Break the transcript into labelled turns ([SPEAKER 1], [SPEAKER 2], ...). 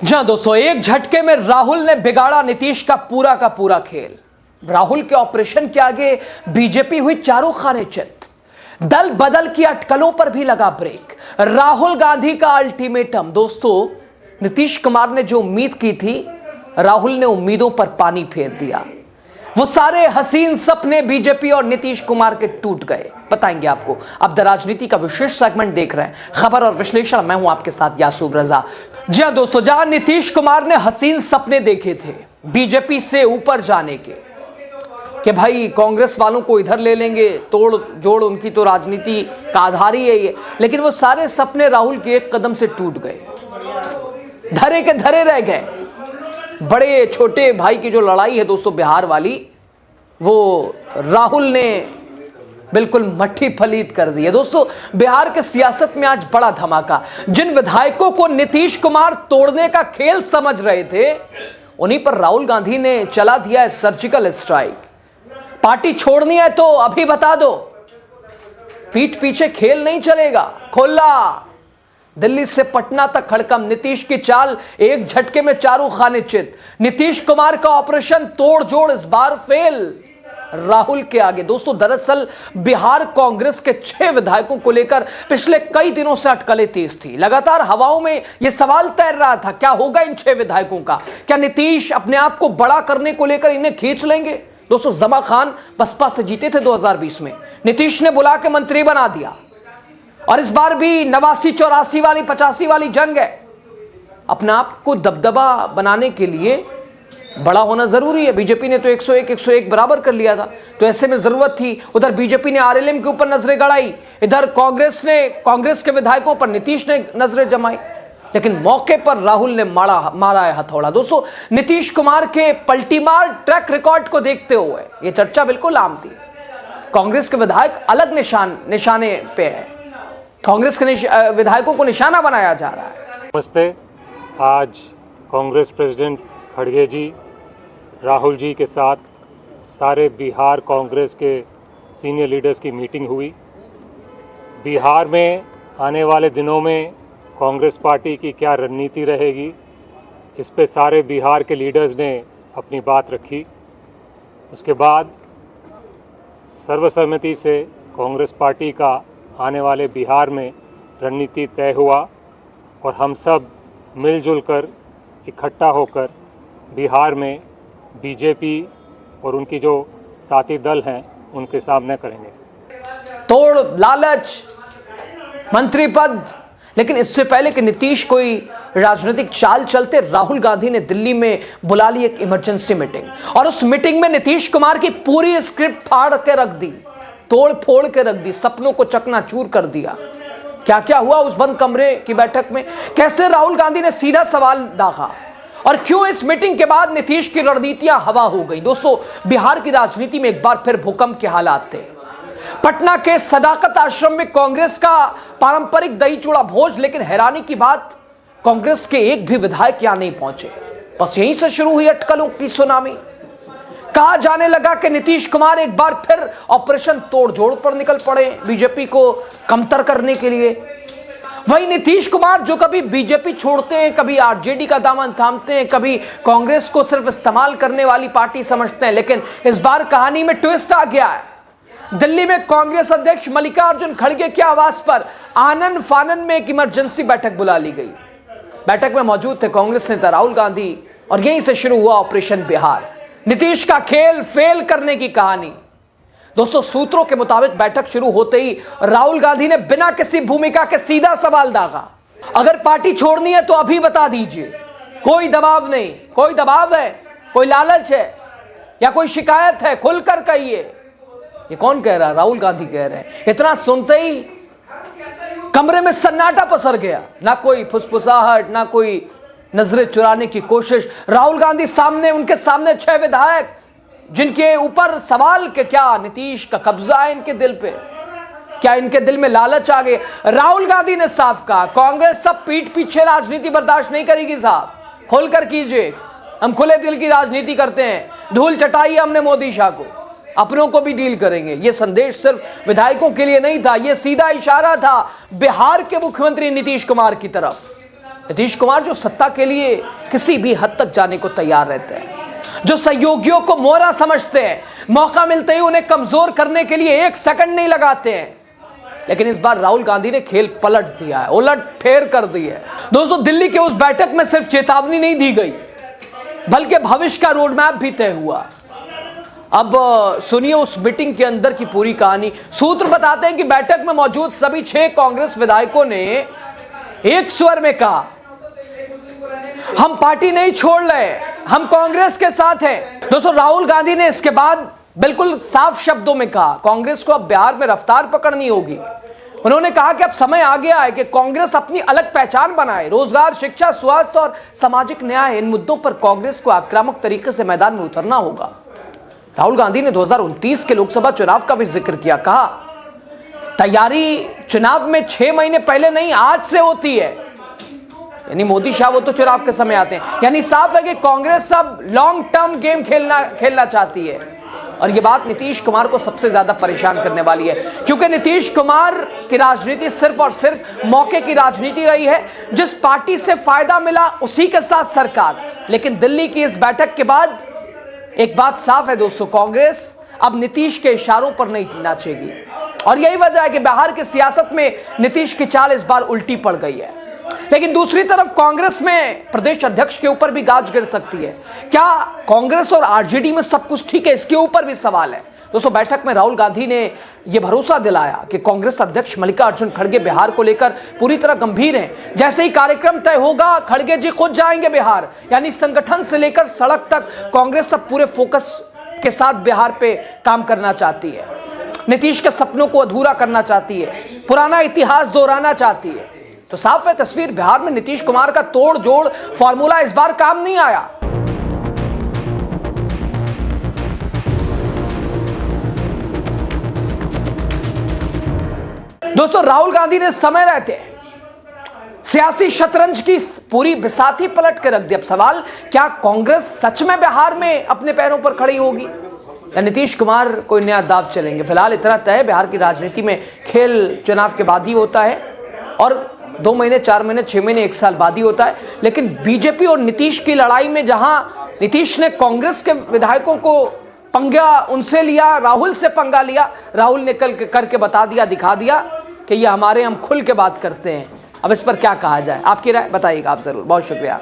[SPEAKER 1] जी हाँ दोस्तों, एक झटके में राहुल ने बिगाड़ा नीतीश का पूरा खेल। राहुल के ऑपरेशन के आगे बीजेपी हुई चारों खाने चित। दल बदल की अटकलों पर भी लगा ब्रेक। राहुल गांधी का अल्टीमेटम। दोस्तों, नीतीश कुमार ने जो उम्मीद की थी, राहुल ने उम्मीदों पर पानी फेर दिया। वो सारे हसीन सपने बीजेपी और नीतीश कुमार के टूट गए। बताएंगे आपको। अब द राजनीति का विशेष सेगमेंट देख रहे हैं, खबर और विश्लेषण। मैं हूं आपके साथ यासूब रजा। जी हां दोस्तों, जहां नीतीश कुमार ने हसीन सपने देखे थे बीजेपी से ऊपर जाने के, कि भाई कांग्रेस वालों को इधर ले लेंगे, तोड़ जोड़ उनकी तो राजनीति का आधार ही है ये, लेकिन वो सारे सपने राहुल के एक कदम से टूट गए, धरे के धरे रह गए। बड़े छोटे भाई की जो लड़ाई है दोस्तों बिहार वाली, वो राहुल ने बिल्कुल मट्ठी फलीत कर दी है। दोस्तों, बिहार के सियासत में आज बड़ा धमाका। जिन विधायकों को नीतीश कुमार तोड़ने का खेल समझ रहे थे, उन्हीं पर राहुल गांधी ने चला दिया है सर्जिकल स्ट्राइक। पार्टी छोड़नी है तो अभी बता दो, पीठ पीछे खेल नहीं चलेगा। खोला दिल्ली से पटना तक हड़कंप। नीतीश की चाल एक झटके में चारों खाने चित। नीतीश कुमार का ऑपरेशन तोड़ जोड़ इस बार फेल राहुल के आगे। दोस्तों, दरअसल बिहार कांग्रेस के 6 विधायकों को लेकर पिछले कई दिनों से अटकलें तेज थी। लगातार हवाओं में यह सवाल तैर रहा था, क्या होगा इन 6 विधायकों का? क्या नीतीश अपने आप को बड़ा करने को लेकर इन्हें खींच लेंगे? दोस्तों, जमा खान बसपा से जीते थे 2020 में, नीतीश ने बुला के मंत्री बना दिया। और इस बार भी 89-84 वाली 85 वाली जंग है। अपने आप को दबदबा बनाने के लिए बड़ा होना जरूरी है। बीजेपी ने तो 101 बराबर कर लिया था, तो ऐसे में जरूरत थी। उधर बीजेपी ने आरएलएम के ऊपर नजरें गड़ाई, इधर कांग्रेस के विधायकों पर नीतीश ने नजरें जमाई, लेकिन मौके पर राहुल ने मारा है हथौड़ा। दोस्तों, नीतीश कुमार के पलटीमार ट्रैक रिकॉर्ड को देखते हुए यह चर्चा बिल्कुल आम थी। कांग्रेस के विधायक अलग निशाने पे है, कांग्रेस के विधायकों को निशाना बनाया जा रहा है।
[SPEAKER 2] नमस्ते। आज कांग्रेस प्रेसिडेंट खड़गे जी, राहुल जी के साथ सारे बिहार कांग्रेस के सीनियर लीडर्स की मीटिंग हुई। बिहार में आने वाले दिनों में कांग्रेस पार्टी की क्या रणनीति रहेगी, इस पे सारे बिहार के लीडर्स ने अपनी बात रखी। उसके बाद सर्वसम्मति से कांग्रेस पार्टी का आने वाले बिहार में रणनीति तय हुआ और हम सब मिलजुल कर इकट्ठा होकर बिहार में बीजेपी और उनकी जो साथी दल हैं उनके सामने करेंगे।
[SPEAKER 1] तोड़, लालच, मंत्री पद। लेकिन इससे पहले कि नीतीश कोई राजनीतिक चाल चलते, राहुल गांधी ने दिल्ली में बुला ली एक इमरजेंसी मीटिंग, और उस मीटिंग में नीतीश कुमार की पूरी स्क्रिप्ट फाड़ के रख दी, तोड़ फोड़ के रख दी, सपनों को चकनाचूर कर दिया। क्या क्या हुआ उस बंद कमरे की बैठक में, कैसे राहुल गांधी ने सीधा सवाल दागा, और क्यों इस मीटिंग के बाद नीतीश की रणनीतियां हवा हो गई। दोस्तों, बिहार की राजनीति में एक बार फिर भूकंप के हालात थे। पटना के सदाकत आश्रम में कांग्रेस का पारंपरिक दही चूड़ा भोज, लेकिन हैरानी की बात, कांग्रेस के एक भी विधायक यहां नहीं पहुंचे। बस यहीं से शुरू हुई अटकलों की सुनामी। कहा जाने लगा कि नीतीश कुमार एक बार फिर ऑपरेशन तोड़जोड़ पर निकल पड़े बीजेपी को कमतर करने के लिए। वही नीतीश कुमार जो कभी बीजेपी छोड़ते हैं, कभी आरजेडी का दामन थामते हैं, कभी कांग्रेस को सिर्फ इस्तेमाल करने वाली पार्टी समझते हैं, लेकिन इस बार कहानी में ट्विस्ट आ गया है। दिल्ली में कांग्रेस अध्यक्ष मल्लिकार्जुन खड़गे की आवाज पर आनन फानन में एक इमरजेंसी बैठक बुला ली गई। बैठक में मौजूद थे कांग्रेस नेता राहुल गांधी, और यहीं से शुरू हुआ ऑपरेशन बिहार, नीतीश का खेल फेल करने की कहानी। दोस्तों, सूत्रों के मुताबिक बैठक शुरू होते ही राहुल गांधी ने बिना किसी भूमिका के सीधा सवाल दागा, अगर पार्टी छोड़नी है तो अभी बता दीजिए, कोई दबाव नहीं। कोई दबाव है, कोई लालच है या कोई शिकायत है, खुलकर कहिए। ये कौन कह रहा है? राहुल गांधी कह रहे हैं। इतना सुनते ही कमरे में सन्नाटा पसर गया, ना कोई फुसफुसाहट, ना कोई नजरें चुराने की कोशिश। राहुल गांधी सामने, उनके सामने 6 विधायक जिनके ऊपर सवाल के क्या नीतीश का कब्जा है इनके दिल पे, क्या इनके दिल में लालच आ गए? राहुल गांधी ने साफ कहा, कांग्रेस सब पीठ पीछे राजनीति बर्दाश्त नहीं करेगी साहब, खोलकर कीजिए, हम खुले दिल की राजनीति करते हैं, धूल चटाई हमने मोदी शाह को, अपनों को भी डील करेंगे। यह संदेश सिर्फ विधायकों के लिए नहीं था, यह सीधा इशारा था बिहार के मुख्यमंत्री नीतीश कुमार की तरफ। नीतीश कुमार जो सत्ता के लिए किसी भी हद तक जाने को तैयार रहते हैं, जो सहयोगियों को मोहरा समझते हैं, मौका मिलते ही उन्हें कमजोर करने के लिए एक सेकंड नहीं लगाते हैं, लेकिन इस बार राहुल गांधी ने खेल पलट दिया है, उलट फेर कर दी है। दोस्तों, दिल्ली के उस बैठक में सिर्फ चेतावनी नहीं दी गई, बल्कि भविष्य का रोड मैप भी तय हुआ। अब सुनिए उस मीटिंग के अंदर की पूरी कहानी। सूत्र बताते हैं कि बैठक में मौजूद सभी 6 कांग्रेस विधायकों ने एक स्वर में कहा, हम पार्टी नहीं छोड़ रहे, हम कांग्रेस के साथ हैं। दोस्तों, राहुल गांधी ने इसके बाद बिल्कुल साफ शब्दों में कहा, कांग्रेस को अब बिहार में रफ्तार पकड़नी होगी। उन्होंने कहा कि अब समय आ गया है कि कांग्रेस अपनी अलग पहचान बनाए। रोजगार, शिक्षा, स्वास्थ्य और सामाजिक न्याय, इन मुद्दों पर कांग्रेस को आक्रामक तरीके से मैदान में उतरना होगा। राहुल गांधी ने 2029 के लोकसभा चुनाव का भी जिक्र किया, कहा तैयारी चुनाव में 6 महीने पहले नहीं, आज से होती है। यानी मोदी शाह वो तो चुनाव के समय आते हैं। यानी साफ है कि कांग्रेस अब लॉन्ग टर्म गेम खेलना चाहती है, और ये बात नीतीश कुमार को सबसे ज्यादा परेशान करने वाली है, क्योंकि नीतीश कुमार की राजनीति सिर्फ और सिर्फ मौके की राजनीति रही है। जिस पार्टी से फायदा मिला उसी के साथ सरकार। लेकिन दिल्ली की इस बैठक के बाद एक बात साफ है दोस्तों, कांग्रेस अब नीतीश के इशारों पर नहीं नाचेगी, और यही वजह है कि बिहार की सियासत में नीतीश की चाल इस बार उल्टी पड़ गई है। लेकिन दूसरी तरफ कांग्रेस में प्रदेश अध्यक्ष के ऊपर भी गाज गिर सकती है। क्या कांग्रेस और आरजेडी में सब कुछ ठीक है, इसके ऊपर भी सवाल है। दोस्तों, बैठक में राहुल गांधी ने यह भरोसा दिलाया कि कांग्रेस अध्यक्ष मल्लिकार्जुन खड़गे बिहार को लेकर पूरी तरह गंभीर हैं। जैसे ही कार्यक्रम तय होगा, खड़गे जी खुद जाएंगे बिहार। यानी संगठन से लेकर सड़क तक कांग्रेस अब पूरे फोकस के साथ बिहार पे काम करना चाहती है। नीतीश के सपनों को अधूरा करना चाहती है, पुराना इतिहास दोहराना चाहती है। तो साफ है तस्वीर, बिहार में नीतीश कुमार का तोड़ जोड़ फॉर्मूला इस बार काम नहीं आया। दोस्तों, राहुल गांधी ने समय रहते सियासी शतरंज की पूरी बिसाती पलट के रख दी। अब सवाल, क्या कांग्रेस सच में बिहार में अपने पैरों पर खड़ी होगी, या नीतीश कुमार कोई नया दाव चलेंगे? फिलहाल इतना तय है, बिहार की राजनीति में खेल चुनाव के बाद ही होता है, और 2 महीने, 4 महीने, 6 महीने, 1 साल बाद ही होता है। लेकिन बीजेपी और नीतीश की लड़ाई में जहां नीतीश ने कांग्रेस के विधायकों को पंगा उनसे लिया, राहुल से पंगा लिया, राहुल ने कल करके बता दिया, दिखा दिया कि ये हमारे, हम खुल के बात करते हैं। अब इस पर क्या कहा जाए, आपकी राय बताइएगा आप जरूर। बहुत शुक्रिया।